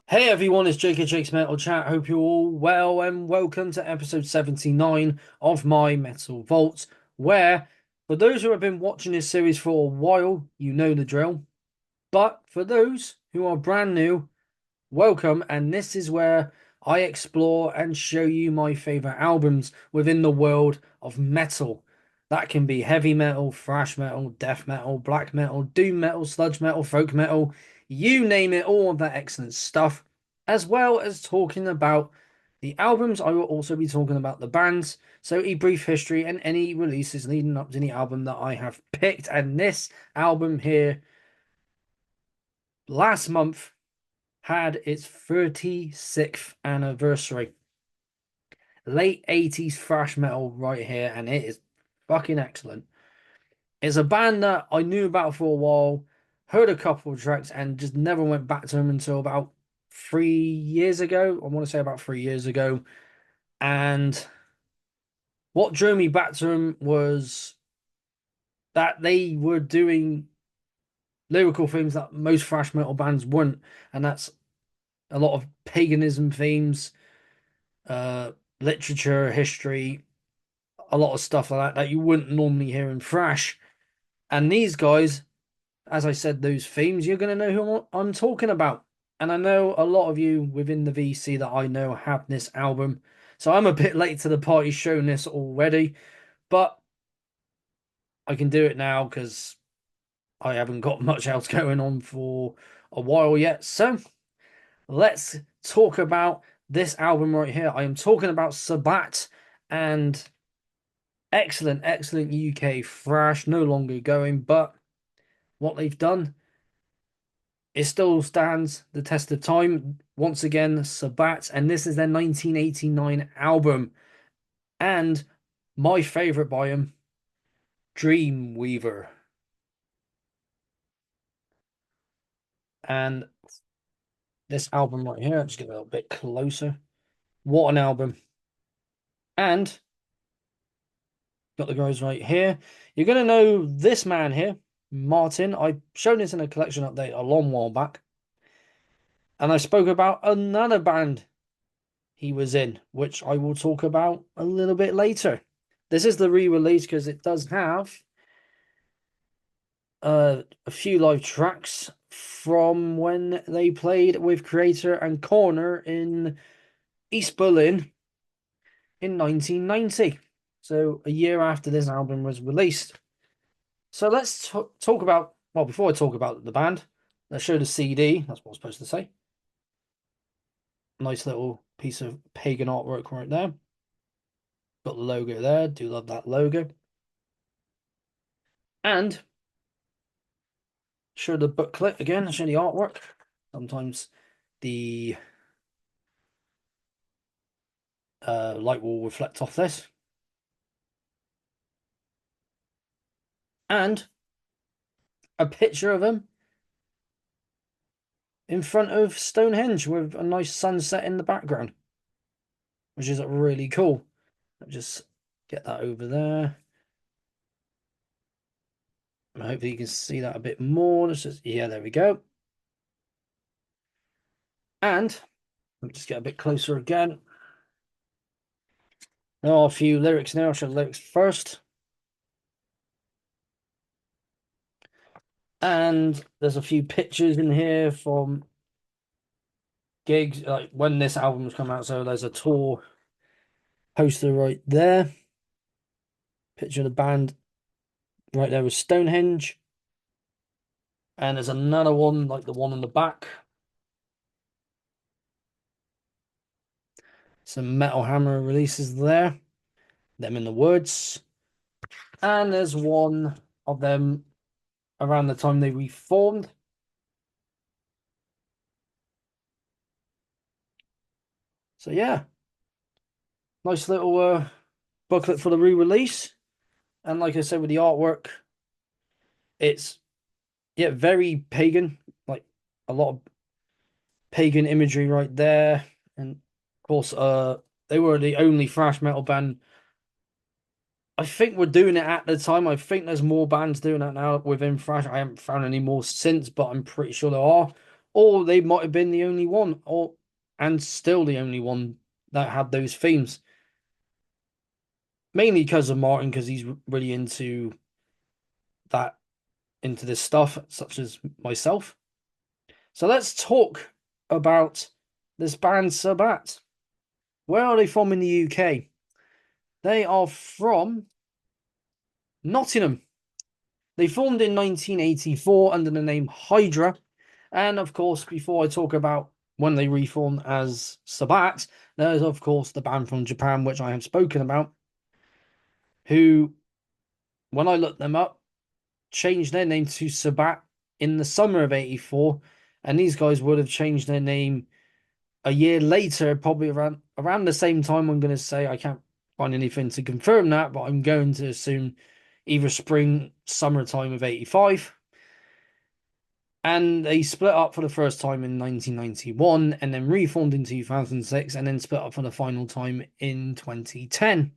Hey everyone, it's Jake at Jake's Metal Chat. Hope you're all well and welcome to episode 79 of my Metal Vault, where for those who have been watching this series for a while, you know the drill. But for those who are brand new, welcome, and this is where I explore and show you my favorite albums within the world of metal. That can be heavy metal, thrash metal, death metal, black metal, doom metal, sludge metal, folk metal, you name it, all of that excellent stuff, as well as talking about the albums. I will also be talking about the bands, so a brief history and any releases leading up to the album that I have picked. And this album here, last month, had its 36th anniversary. Late 80s thrash metal right here, and it is fucking excellent. It's a band that I knew about for a while, heard a couple of tracks, and just never went back to them until about 3 years ago. I want to say about 3 years ago. And what drew me back to them was that they were doing lyrical themes that most thrash metal bands wouldn't, and that's a lot of paganism themes, uh, literature, history, a lot of stuff like that you wouldn't normally hear in thrash. And these guys, as I said, those themes, you're going to know who I'm talking about. And I know a lot of you within the VC that I know have this album. So I'm a bit late to the party showing this already, but I can do it now because I haven't got much else going on for a while yet. So let's talk about this album right here. I am talking about Sabbat, and excellent, excellent UK thrash, no longer going, but what they've done, it still stands the test of time. Once again, Sabbat, and this is their 1989 album, and my favorite by them, Dreamweaver. And this album right here, I'll just get a little bit closer. What an album. And got the guys right here. You're going to know this man here, Martin. I showed this in a collection update a long while back. And I spoke about another band he was in, which I will talk about a little bit later. This is the re-release because it does have a few live tracks from when they played with Creator and Corner in East Berlin in 1990. So a year after this album was released. So let's talk about, well, before I talk about the band, let's show the CD. That's what I'm supposed to say. Nice little piece of pagan artwork right there. Got the logo there. Do love that logo. And show the booklet again, show the artwork. Sometimes the light will reflect off this. And a picture of him in front of Stonehenge with a nice sunset in the background, which is really cool. I'll just get that over there. And hopefully you can see that a bit more. Yeah, there we go. And let me just get a bit closer again. There are a few lyrics now. I'll show the lyrics first. And there's a few pictures in here from gigs, like when this album's come out. So there's a tour poster right there. Picture of the band right there with Stonehenge. And there's another one, like the one on the back. Some Metal Hammer releases there. Them in the woods. And there's one of them around the time they reformed. So yeah, nice little booklet for the re-release. And like I said, with the artwork, it's yeah, very pagan, like a lot of pagan imagery right there. And of course, they were the only thrash metal band. I think we're doing it at the time. I think there's more bands doing that now within thrash. I haven't found any more since, but I'm pretty sure there are. or they might have been the only one, or and still the only one that had those themes. Mainly because of Martin, because he's really that into this stuff, such as myself. So let's talk about this band Sabbat. Where are they from in the UK? They are from Nottingham. They formed in 1984 under the name Hydra. And of course, before I talk about when they reformed as Sabbat, there's of course the band from Japan, which I have spoken about, who, when I looked them up, changed their name to Sabbat in the summer of '84, and these guys would have changed their name a year later, probably around the same time. I'm going to say I can't find anything to confirm that, but I'm going to assume either spring, summertime of '85. And they split up for the first time in 1991, and then reformed in 2006, and then split up for the final time in 2010.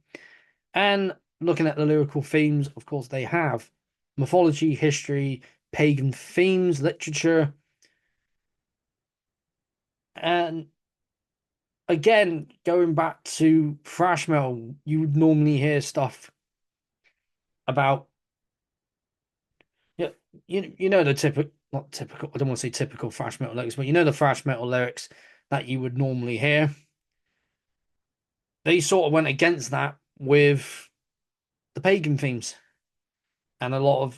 And looking at the lyrical themes, of course, they have mythology, history, pagan themes, literature. And again, going back to thrash metal, you would normally hear stuff about, yeah, you know the typical, not typical, I don't want to say typical thrash metal lyrics, but you know the thrash metal lyrics that you would normally hear. They sort of went against that with the pagan themes and a lot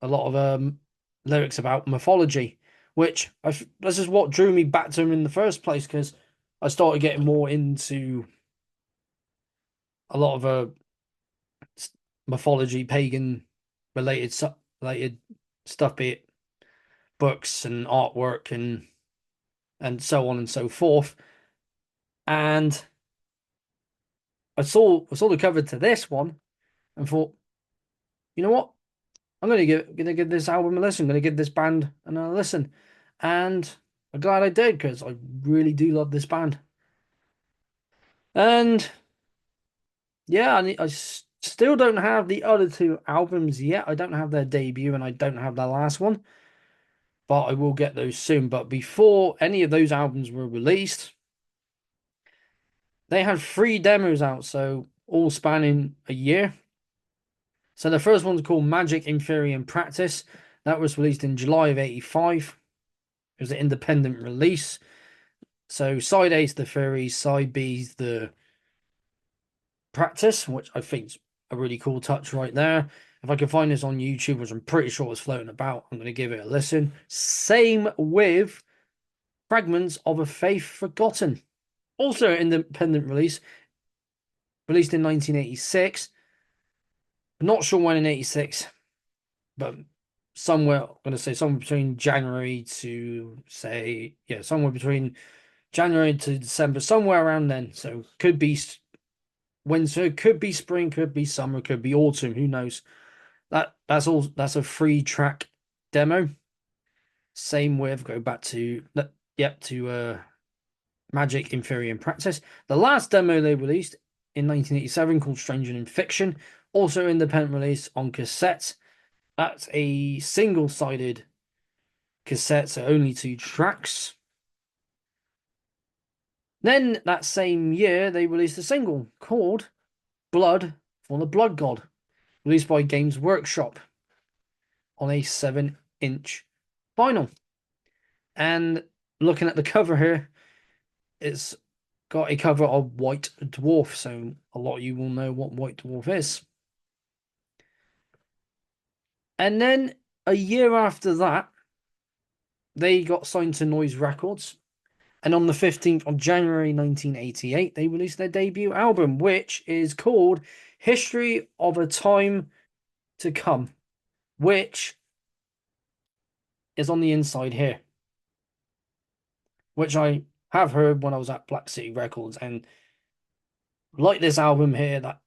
of lyrics about mythology, which this is what drew me back to him in the first place, because I started getting more into a lot of mythology, pagan related stuff, be it books and artwork and so on and so forth. And I saw the cover to this one and thought, you know what? I'm gonna give this album a listen. I'm gonna give this band another listen, and I'm glad I did, because I really do love this band. And yeah, I still don't have the other two albums yet. I don't have their debut, and I don't have their last one, but I will get those soon. But before any of those albums were released, they had 3 demos out, so all spanning a year. So the first one's called Magic in Theory and Practice. That was released in July of '85. It was an independent release. So side A's the Theory, side B's the Practice, which I think's a really cool touch right there. If I can find this on YouTube, which I'm pretty sure it's floating about, I'm going to give it a listen. Same with Fragments of a Faith Forgotten. Also an independent release, released in 1986. I'm not sure when in '86, but somewhere, I'm going to say somewhere between January to say, yeah, somewhere between January to December, somewhere around then. So could be winter, could be spring, could be summer, could be autumn, who knows. That's all. That's a 3-track demo. Same with, go back to, yep, to Magic in Theory and Practice. The last demo they released in 1987 called Stranger in Fiction, also independent release on cassette. That's a single-sided cassette, so only 2 tracks. Then that same year, they released a single called Blood for the Blood God, released by Games Workshop on a 7-inch vinyl. And looking at the cover here, it's got a cover of White Dwarf, so a lot of you will know what White Dwarf is. And then a year after that, they got signed to Noise Records. And on the 15th of January 1988, they released their debut album, which is called History of a Time to Come, which is on the inside here, which I have heard when I was at Black City Records. And like this album here, that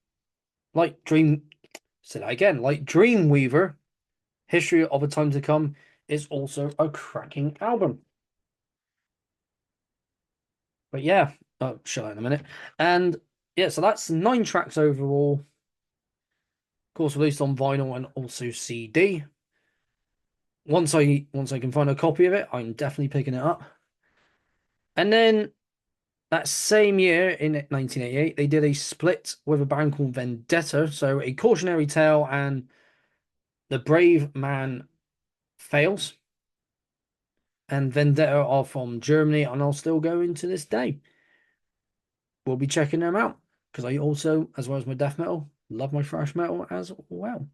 like say that again, like Dreamweaver, History of a Time to Come is also a cracking album. But yeah, I'll show that in a minute. And yeah, so that's 9 tracks overall. Of course, released on vinyl and also CD. Once I can find a copy of it, I'm definitely picking it up. And then that same year in 1988, they did a split with a band called Vendetta. So a cautionary tale and the brave man fails. And Vendetta are from Germany and I'll still go into this day. We'll be checking them out because I also, as well as my death metal, love my thrash metal as well.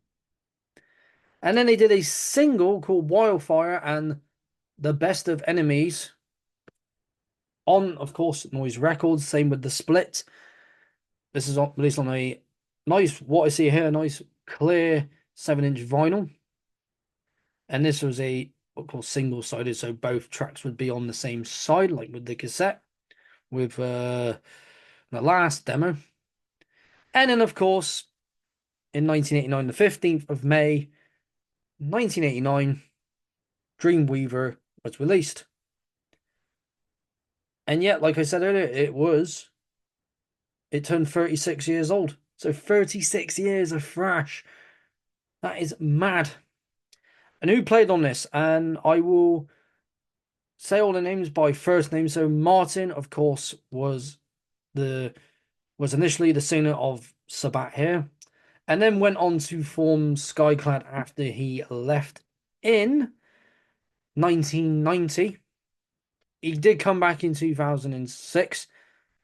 And then they did a single called Wildfire and The Best of Enemies on, of course, Noise Records. Same with the split. This is released on a nice, what I see here, a nice clear 7-inch vinyl. And this was a what called single sided, so both tracks would be on the same side, like with the cassette, with the last demo. And then, of course, in 1989, the 15th of May, 1989, Dreamweaver was released. And yet, like I said earlier, it turned 36 years old. So 36 years of thrash. That is mad. And who played on this? And I will say all the names by first name. So Martin, of course, the was initially the singer of Sabbat here, and then went on to form Skyclad after he left in 1990. He did come back in 2006,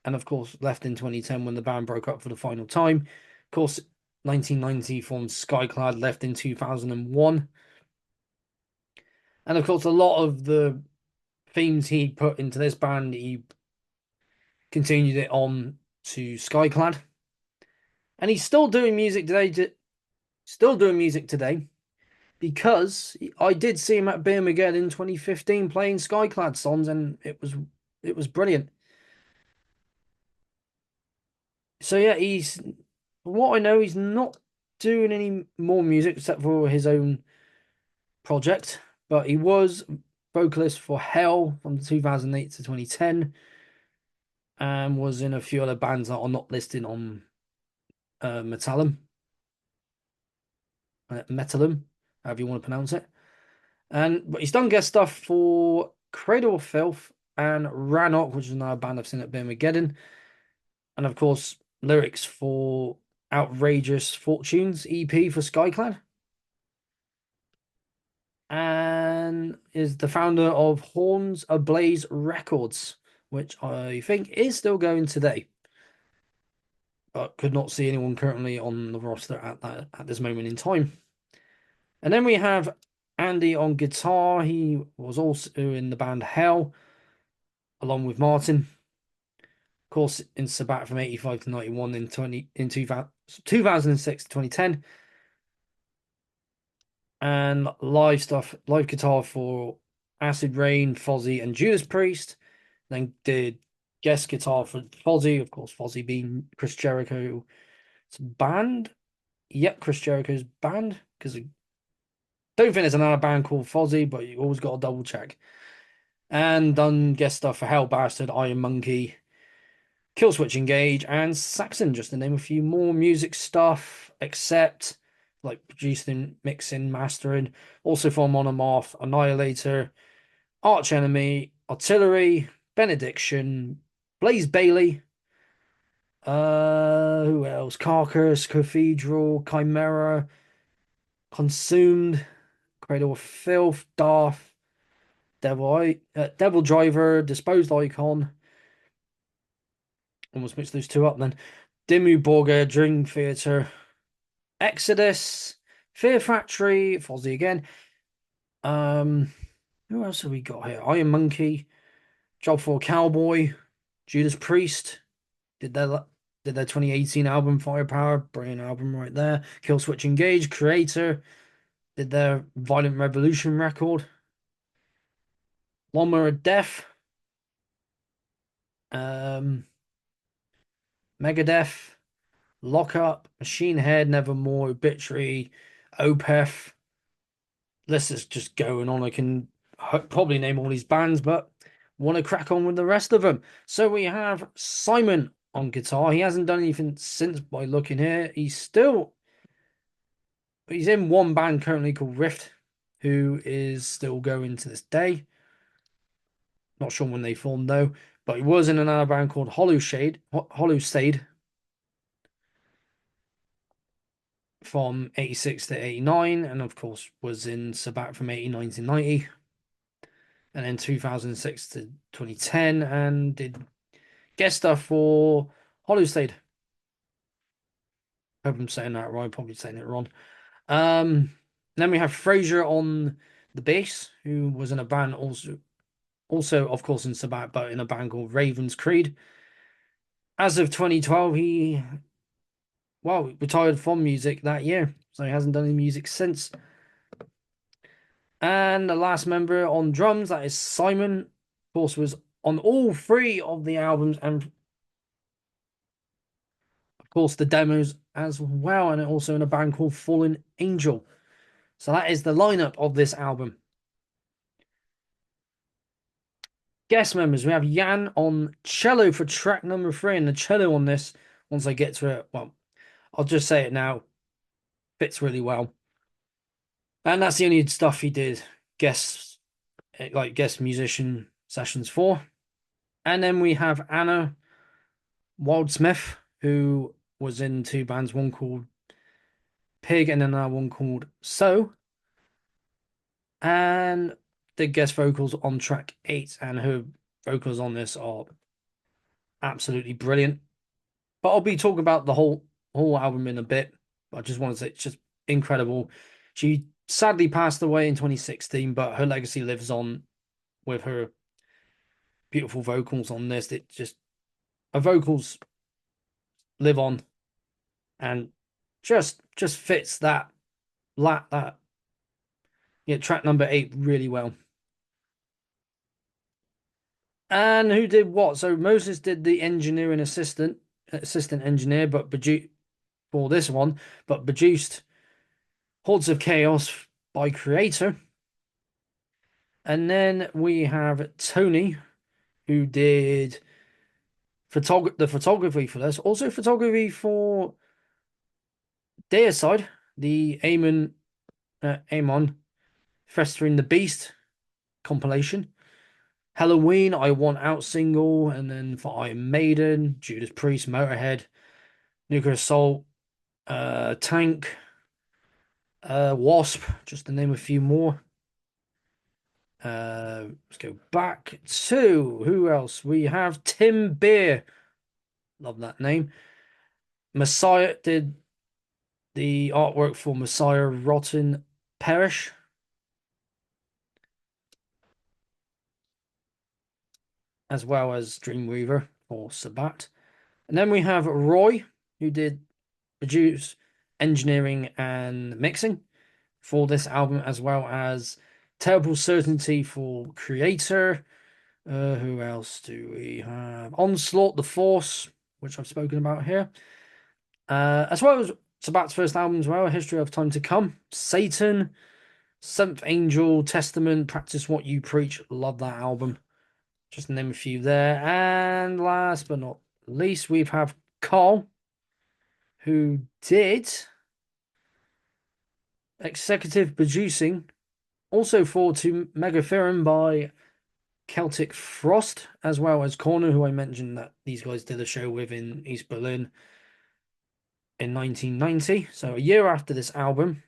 and of course left in 2010 when the band broke up for the final time. Of course, 1990 formed Skyclad, left in 2001. And of course, a lot of the themes he put into this band, he continued it on to Skyclad. And he's still doing music today, because I did see him at Birmingham again in 2015 playing Skyclad songs, and it was brilliant. So yeah, he's from what I know, he's not doing any more music except for his own project, but he was vocalist for Hell from 2008 to 2010, and was in a few other bands that are not listed on Metalum, however you want to pronounce it. But he's done guest stuff for Cradle of Filth and Rannoch, which is another band I've seen at Birmingham. And of course, lyrics for Outrageous Fortunes EP for Skyclad. And is the founder of Horns Ablaze Records, which I think is still going today. But could not see anyone currently on the roster at this moment in time. And then we have Andy on guitar. He was also in the band Hell, along with Martin. Of course, in Sabbat from 85 to 91, in 2006 to 2010. And live guitar for Acid Rain, Fozzy, and Judas Priest. Then did guest guitar for Fozzy, of course, Fozzy being Chris Jericho's band. Yep, Chris Jericho's band, because I don't think there's another band called Fozzy, but you always got to double check. And done guest stuff for Hell Bastard, Iron Monkey, Killswitch Engage, and Saxon, just to name a few more music stuff, except like producing, mixing, mastering. Also from Monomorph, Annihilator, Arch Enemy, Artillery, Benediction, Blaze Bailey. Who else? Carcass, Cathedral, Chimera, Consumed, Cradle of Filth, Darth, Devil Driver, Disposed Icon. Almost mixed those two up then. Dimmu Borgir, Dream Theater, Exodus, Fear Factory, Fozzy again. Who else have we got here? Iron Monkey, Job for Cowboy, Judas Priest. Did their 2018 album Firepower, brilliant album right there. Killswitch Engage, Creator, did their Violent Revolution record. Lawnmower of Death, Megadeth, Lockup, Machine Head, Nevermore, Obituary, Opeth. This is just going on. I can probably name all these bands, but want to crack on with the rest of them. So we have Simon on guitar. He hasn't done anything since by looking here. He's in one band currently called Rift, who is still going to this day. Not sure when they formed though, but he was in another band called Hollow Shade from 86 to 89, and of course was in Sabbat from 89 to 90, and then 2006 to 2010, and did guest stuff for Hollow Shade. Hope I'm saying that right, probably saying it wrong. Then we have Fraser on the bass, who was in a band also of course in Sabbat, but in a band called Ravens Creed. As of 2012, he retired from music that year, so he hasn't done any music since. And the last member on drums, that is Simon, of course, was on all three of the albums, and of course the demos as well, and also in a band called Fallen Angel. So that is the lineup of this album. Guest members, we have Jan on cello for track number 3, and the cello on this, once I get to it, well, I'll just say it now, fits really well. And that's the only stuff he did guest guest musician sessions for. And then we have Anna Wildsmith, who was in two bands, one called Pig and another one called So. And the guest vocals on track 8, and her vocals on this are absolutely brilliant. But I'll be talking about the whole album in a bit. I just want to say it's just incredible. She sadly passed away in 2016, but her legacy lives on with her beautiful vocals on this. It just her vocals live on and just fits that track number 8 really well. And who did what? So Moses did the engineering assistant engineer, but produced for this one, but produced Hordes of Chaos by Creator. And then we have Tony, who did the photography for this, also photography for Deicide, the Amon Festering the Beast compilation, Halloween, I Want Out single, and then for Iron Maiden, Judas Priest, Motorhead, Nuclear Assault, Tank, Wasp, just to name a few more. Let's go back to who else? We have Tim Beer. Love that name. Messiah did the artwork for Messiah Rotten Perish. As well as Dreamweaver or Sabbat. And then we have Roy, who did produce engineering and mixing for this album, as well as Terrible Certainty for Creator. Who else do we have? Onslaught, The Force, which I've spoken about here. As well as Sabbat's first album as well, History of Time to Come, Satan, Seventh Angel, Testament, Practice What You Preach. Love that album. Just to name a few there. And last but not least, we have Carl, who did executive producing also for To Megatherin by Celtic Frost, as well as Corner, who I mentioned that these guys did a show with in East Berlin in 1990. So a year after this album.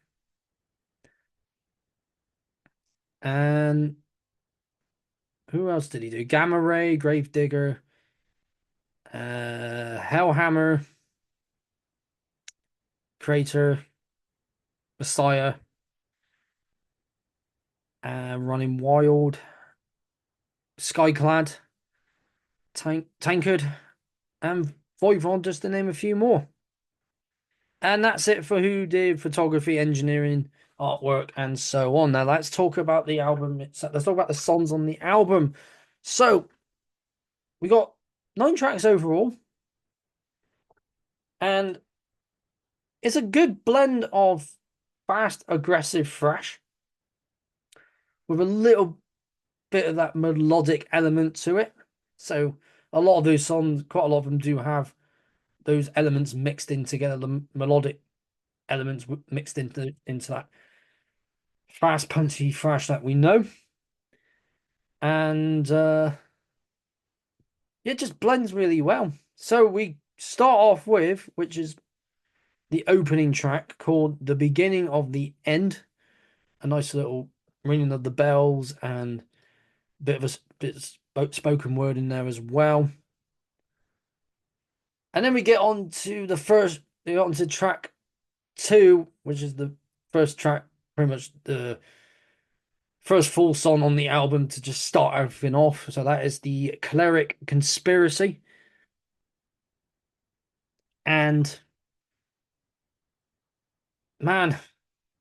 And who else did he do? Gamma Ray, Gravedigger, Hellhammer, Crater, Messiah, Running Wild, Skyclad, Tankard, and Voivod, just to name a few more. And that's it for who did photography, engineering, artwork, and so on. Now let's talk about the album itself. Let's talk about the songs on the album. So we got 9 tracks overall, and it's a good blend of fast, aggressive thrash with a little bit of that melodic element to it. So a lot of those songs, quite a lot of them do have those elements mixed in together, the melodic elements mixed into that. fast, punchy thrash that we know. And it just blends really well. So we start off with, which is the opening track called The Beginning of the End. A nice little ringing of the bells and bit of a spoken word in there as well. And then we get on to we get on to track two, which is the first track, pretty much the first full song on the album to just start everything off. So that is the Cleric Conspiracy. And man,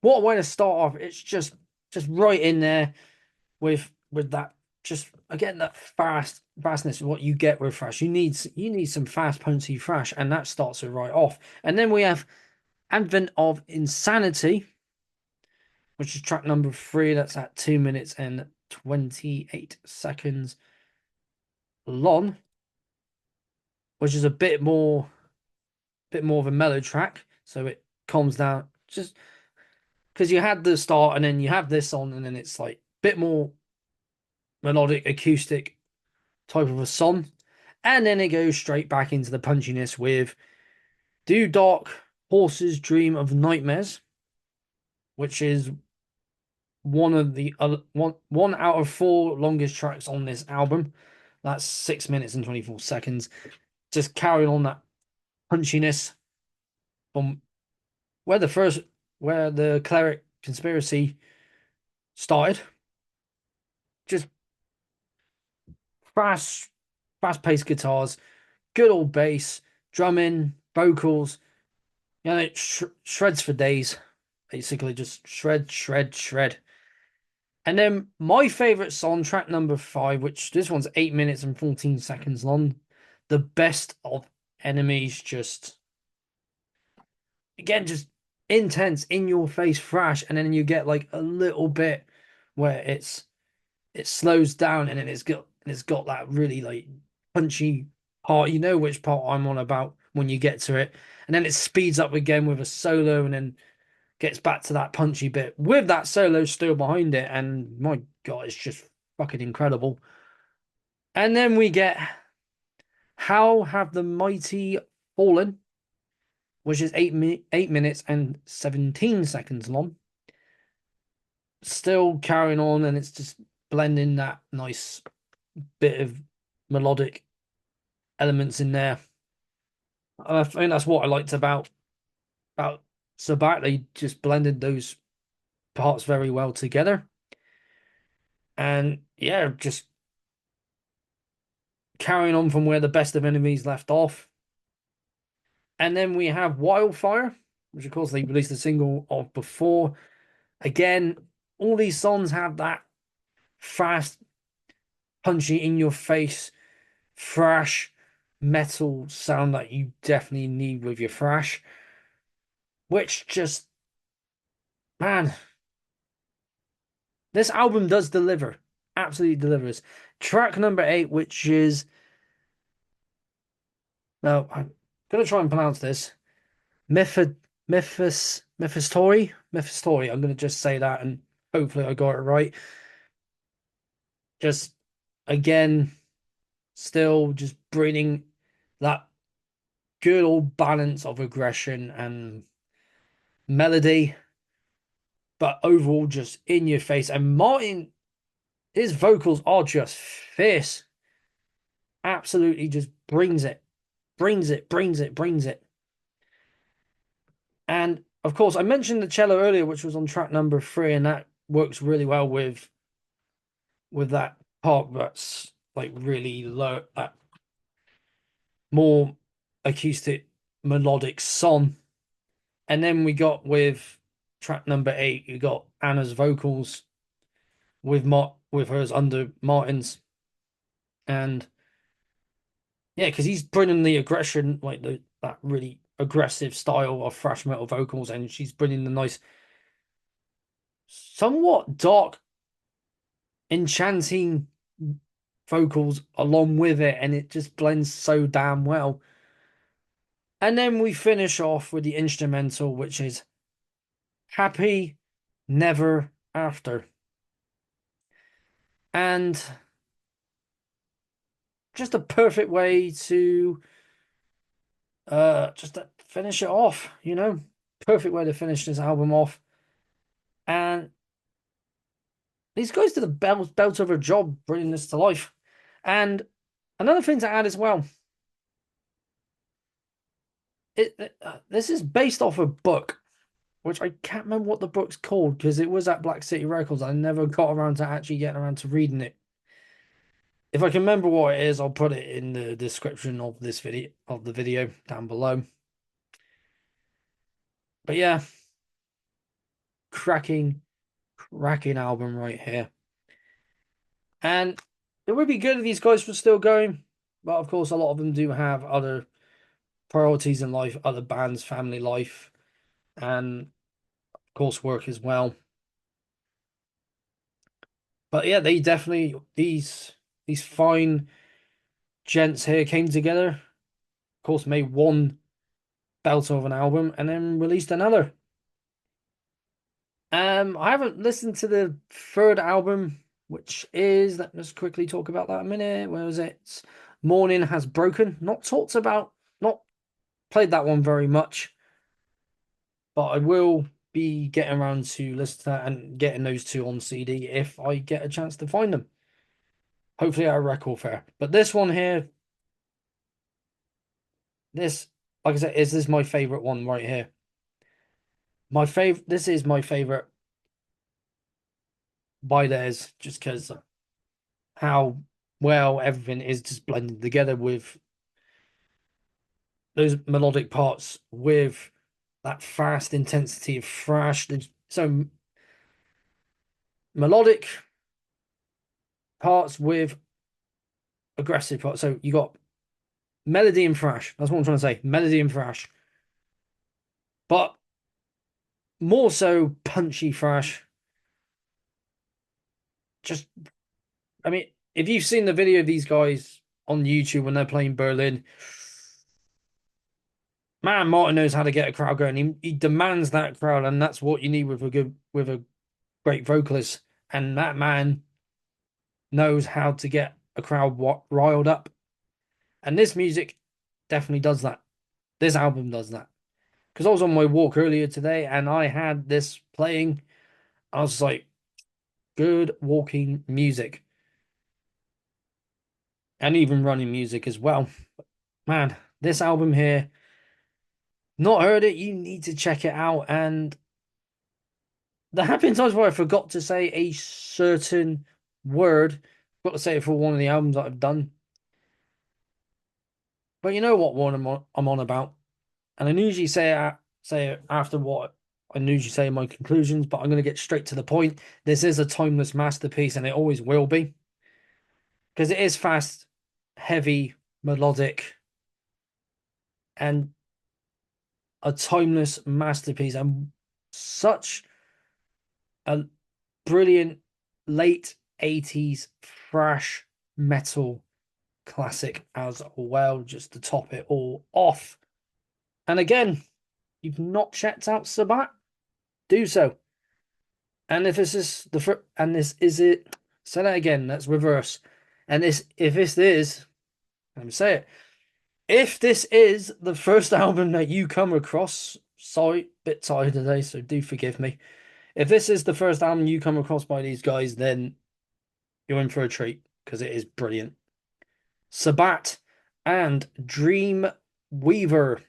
what a way to start off. It's just right in there with that, just again that fastness what you get with thrash. You need some fast punchy thrash, and that starts it right off. And then we have Advent of Insanity, which is track number 3. That's at 2 minutes and 28 seconds long, which is a bit more of a mellow track, so it calms down just because you had the start and then you have this on, and then it's like a bit more melodic acoustic type of a song, and then it goes straight back into the punchiness with Do Dark Horses Dream of Nightmares, which is one of the one out of 4 longest tracks on this album. That's 6 minutes and 24 seconds. Just carrying on that punchiness from where the Cleric Conspiracy started. Just fast, fast-paced guitars, good old bass, drumming, vocals. You know, it shreds for days. Basically, just shred, shred, shred. And then my favorite song, track number 5, which this one's 8 minutes and 14 seconds long. The Best of Enemies, just again, just intense, in your face thrash, and then you get like a little bit where it slows down, and then it's got that really like punchy part. You know which part I'm on about when you get to it, and then it speeds up again with a solo, and then gets back to that punchy bit with that solo still behind it. And my God, it's just fucking incredible. And then we get How Have the Mighty Fallen, which is 8 minutes and 17 seconds long. Still carrying on, and it's just blending that nice bit of melodic elements in there. And I think that's what I liked about Sabbat. They just blended those parts very well together. And yeah, just carrying on from where the Best of Enemies left off. And then we have Wildfire, which of course they released a single of before. Again, all these songs have that fast, punchy, in your face, thrash metal sound that you definitely need with your thrash, which just, man, this album does deliver, absolutely delivers. Track number 8, which is, no, I'm gonna try and pronounce this. Mephistory. I'm gonna just say that, and hopefully I got it right. Just again, still just bringing that good old balance of aggression and melody, but overall just in your face. And Martin, his vocals are just fierce. Absolutely just brings it, brings it, brings it, brings it. And of course, I mentioned the cello earlier, which was on track number 3, and that works really well with that part that's like really low, that more acoustic melodic song. And then we got with track number 8, you got Anna's vocals with hers under Martin's. And yeah, because he's bringing the aggression, like that really aggressive style of thrash metal vocals, and she's bringing the nice, somewhat dark, enchanting vocals along with it, and it just blends so damn well. And then we finish off with the instrumental, which is Happy Never after. And just a perfect way to just to finish it off, you know? Perfect way to finish this album off. And these guys did a belt of a job bringing this to life. And another thing to add as well, this is based off a book, which I can't remember what the book's called because it was at Black City Records. I never got around to actually getting around to reading it. If I can remember what it is, I'll put it in the description of this video of the video down below. But yeah, cracking, cracking album right here. And it would be good if these guys were still going, but of course, a lot of them do have other priorities in life, other bands, family life, and of course, work as well. But yeah, they definitely these fine gents here came together. Of course, made one belt of an album and then released another. I haven't listened to the third album, which is, let me just quickly talk about that a minute. Where was it? Morning Has Broken. Not talked about, not played that one very much, but I will be getting around to listen to that and getting those two on CD if I get a chance to find them. Hopefully at a record fair. But this one here, this, like I said, is this my favorite one right here. This is my favorite by theirs, just because how well everything is just blended together with those melodic parts with that fast intensity of thrash. So melodic parts with aggressive parts. So you got melody and thrash. That's what I'm trying to say. Melody and thrash. But more so punchy thrash. Just, I mean, if you've seen the video of these guys on YouTube when they're playing Berlin, man, Martin knows how to get a crowd going. He demands that crowd, and that's what you need with a great vocalist. And that man knows how to get a crowd riled up. And this music definitely does that. This album does that. Because I was on my walk earlier today and I had this playing. I was like, good walking music. And even running music as well. Man, this album here, not heard it, you need to check it out. And there have been times where I forgot to say a certain word. I've got to say it for one of the albums that I've done. But you know what one I'm on about. And I usually say it after what I usually say in my conclusions, but I'm going to get straight to the point. This is a timeless masterpiece, and it always will be. Because it is fast, heavy, melodic, and a timeless masterpiece, and such a brilliant late 80s thrash metal classic as well, just to top it all off. And again, you've not checked out Sabbat, do so. And if this is and this is it, say that again, that's reverse. And if this is, let me say it, if this is the first album that you come across, sorry, bit tired today, so do forgive me. If this is the first album you come across by these guys, then you're in for a treat because it is brilliant. Sabbat and Dreamweaver.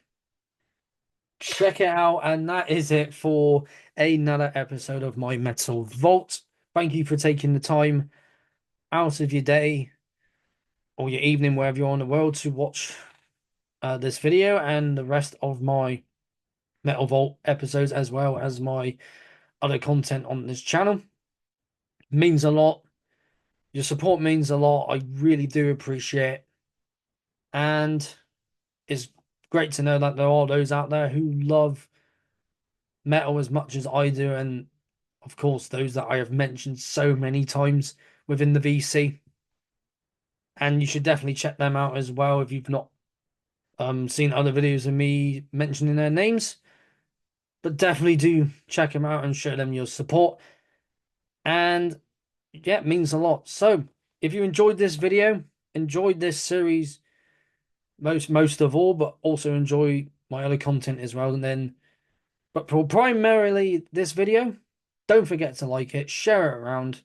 Check it out, and that is it for another episode of my Metal Vault. Thank you for taking the time out of your day or your evening, wherever you're in the world, to watch this video and the rest of my Metal Vault episodes, as well as my other content on this channel. Means a lot. Your support means a lot. I really do appreciate it. And it's great to know that there are those out there who love metal as much as I do, and of course those that I have mentioned so many times within the VC. And you should definitely check them out as well if you've not seen other videos of me mentioning their names. But definitely do check them out and show them your support. And yeah, it means a lot. So if you enjoyed this video, enjoyed this series most of all, but also enjoy my other content as well, and then but for primarily this video, don't forget to like it, share it around,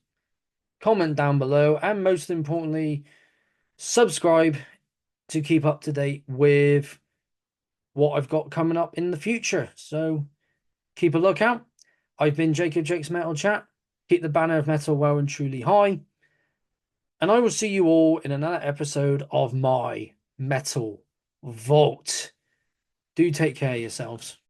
comment down below, and most importantly, subscribe to keep up to date with what I've got coming up in the future. So keep a lookout. I've been Jacob Jake's Metal Chat. Keep the banner of metal well and truly high. And I will see you all in another episode of my Metal Vault. Do take care of yourselves.